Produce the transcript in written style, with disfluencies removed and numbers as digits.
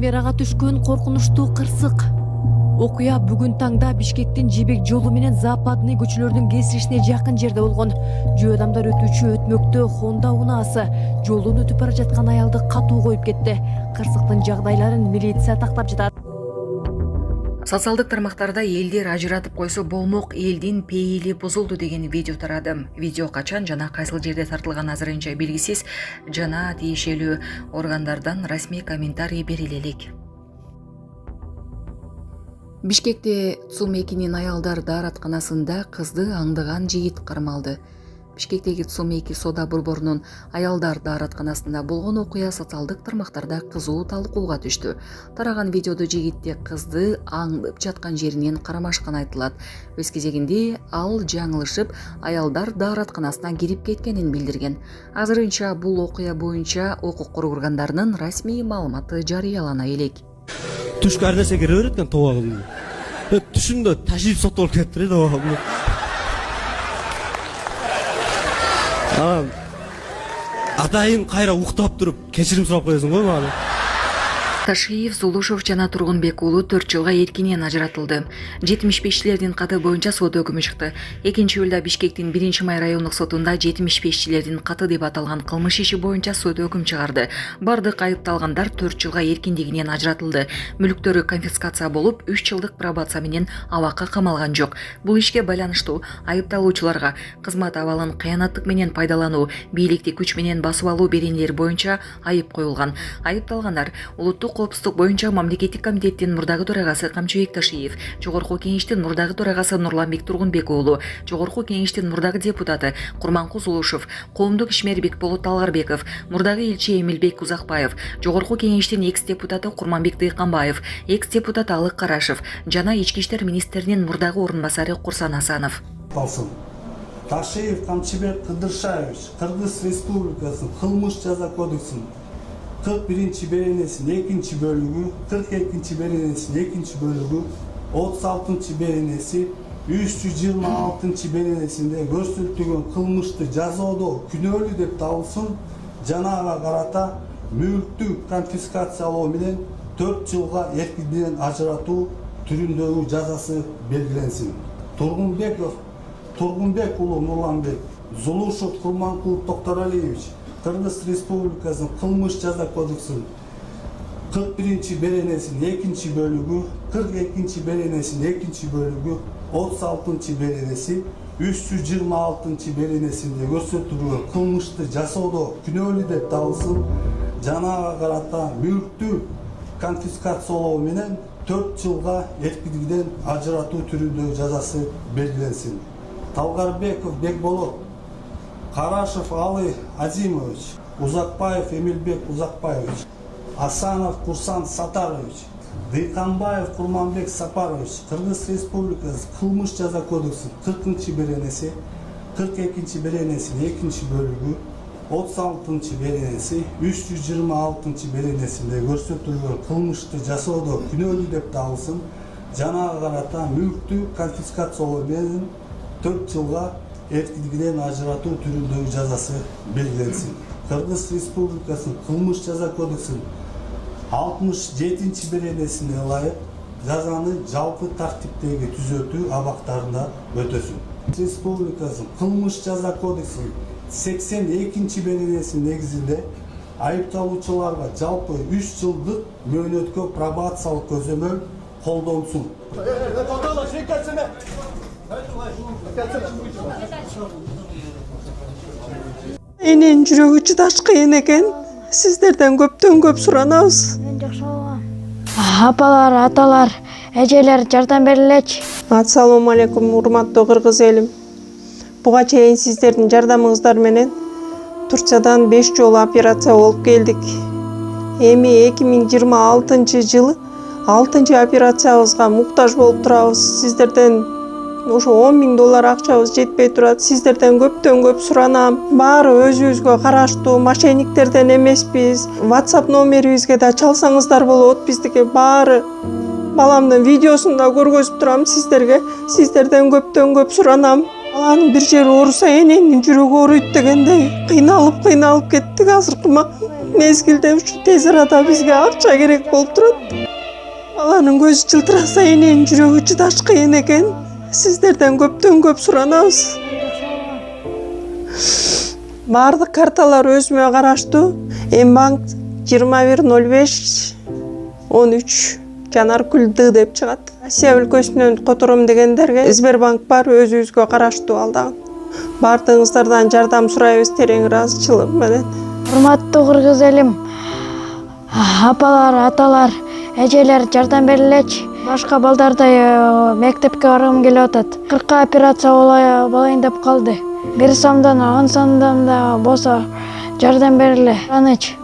камерага түшкөн коркунучтуу кырсык. Окуя бүгүн таңда Бишкектин Жибек жолу менен Западный көчөлөрдүн кесилишине жакын жерде болгон. Жөө адамдар өтүүчү өтмөктө Honda унаасы жолун өтүп бара жаткан аялды катуу коюп кетти. Кырсыктын жагдайларын милиция тактап жатат. Социалдык тармактарда элдер ажыратып койсо болмок, элдин пейили бузулду деген видео тарады. Видео качан жана кайсыл жерде тартылган азырынча белгисиз, жана тиешелүү органдардан расмий комментарий бериле элек. Бишкекте Цумекинин аялдар дааратканасында кызды аңдыган жигит кармалды. Бишкектеги Цумеки соода борборунун аялдар дааратканасында болгон окуя социалдык тармактарда кызуу талкууга түштү. Тараган видеодо жигитте кызды аңдып жаткан жеринен кармашкан айтылат. Өз кезегинде ал жаңылышып аялдар дааратканасына кирип кеткенин билдирген. Азырынча бул окуя боюнча укук коргоо органдарынын расмий маалыматы жарыялана элек. Түшкө ар нерсе кире берет экен тобагым. Түшүндө ташип соктолуп кетти тобагым. Атайын кайра уктап туруп кечирим сурап коесуң го мага. Ташиев, Зулушев жана Тургунбек уулу 4 жылга эркинен ажыратылды. 75-чилердин каты боюнча сот өкүмү чыкты. Экинчи июлда Бишкектин 1-май райондук сотунда 75-чилердин каты деп аталган кылмыш иши боюнча сот өкүм чыгарды. Бардык айыпталгандар 4 жылга эркиндигинен ажыратылды. Мүлктөрү конфискация болуп, 3 жылдык пробация менен абакка камалган жок. Бул ишке байланыштуу айыпталуучуларга кызмат абалын кыянаттык менен пайдалануу, бийликти күч менен басып алуу беренелери боюнча айып коюлган. Айыпталгандар улуттук коопсуздук боюнча мамлекеттик комитеттин мурдагы төрагасы Камчыбек Ташиев, жогорку кеңештин мурдагы төрагасы Нурланбек Тургунбек уулу, жогорку кеңештин мурдагы депутаты Курманкул Зулушев, коомдук ишмер Бекболот Талгарбеков, мурдагы элчи Эмилбек Узакбаев, жогорку кеңештин экс-депутаты Курманбек Дыйканбаев, экс-депутат Алык Карашев жана ички иштер министринин мурдагы орун басары Курсан Асанов. Ташиев Камчыбек Кыдыршаевич Кыргыз Республикасынын кылмыш жаза кодексинин 41-ci беренесinin 2-ci bölüğü, 42-ci беренесinin 2-ci bölüğü, 36-ci berenesi, 326-ci berenesinde göstertilen kılmıştı cazada günölü dep табылсын, janaga karata mülktü konfiskatsiyaloo менен 4 жылга эркиндигинен ажыратуу түрүндөгү жазасы белгиленсин. Тургунбек уулу Нурланбек, Зулушев Курманкул Токторалиевич Кыргыз Республикасынын кылмыш жаза кодексинин 41-ci беренесinin 2-ci bölüğü, 42-ci беренесinin 2-ci bölüğü, 36-ci berenesi, 326-ci berenesinde көрсөтүлгөн кылмышты жасоодо күнөөлүү деп табылсын, жанага карата мүлктү конфискациялоо менен 4 жылга эркиндигинен ажыратуу түрүндөгү жазасы белгиленсин. Талгарбеков Бекболот, Карашев Алы Азимович, Узакбаев Эмилбек Узакбаевич, Асанов Курсан Сатарович, Дыйканбаев Курманбек Сапарович, Кыргыз Республикасы кылмыш жаза кодексинин 40-cı беренеси, 42-ci беренесinin 2-ci bölüğü, 36-cı беренеси, 326-cı беренесinde көрсөтүлгөн кылмышты жасоодо күнөөлүү деп табылсын, жанага карата мүлктү конфискациялоо менен 4 жылга эркиндигинен ажыратуу түрүндөгү жазасы белгиленсин. Кыргыз Республикасынын кылмыш жаза кодексинин 67-ci беренесине ылайык жазаны жалпы тартиптеги түзөтүү абактарында өтөсүн. Республикасынын кылмыш жаза кодексинин 82-ci беренесинин негизинде айыпталуучуларга жалпы 3 жылдык мөөнөткө пробациялык көзөмөл колдонсун. Энен жүрөгү чыдаш кыйын экен. Сиздерден көптөн көп суранабыз. Мен жакшы болом. Апалар, аталар, эжелер жардам берилечи. Ассалому алейкум, урматтуу кыргыз элим. Буга чейин сиздердин жардамыңыздар менен Турциядан 5 жолу операция болуп келдик. Эми 2026-жылы 6-cı операциябызга муктаж болуп турабыз. Сиздерден ошо $10.000 акчабыз жетпей турат. Сиздерден көптөн көп суранам. Баары өзүбүзгө караштуу, мошенниктерден эмеспиз. WhatsApp номерибизге да чалсаңыздар болот. Биздики баары баламдын видеосун да көргөзүп турам сиздерге. Сиздерден көптөн көп суранам. Баланын бир жери ооруса эненин жүрөгү ооруйт дегендей кыйналып кеттик. Азыркы мезгилде ушу тез арада бизге акча керек болуп турат. Баланын көзү жылтыраса эненин жүрөгү чыдаш кыйын экен. Сиздерден көптөн көп суранабыз. Бардык карталар өзүмө караштуу. Мбанк 210513 Жанаркүл Д деп чыгат. Россия өлкөсүнөн котором дегендерге Сбербанк бар, өзүбүзгө караштуу ал дагы. Бардыгыңыздардан жардам сурайбыз терең ыраазычылык менен. Урматтуу кыргыз элим, апалар, аталар, эжелер жардам берилечи. Башка балдардай мектепке баргым келип атат. 40 операция болайын деп калды. 1 сомдон 10 сомдон да болсо жардам бериле. Аныч.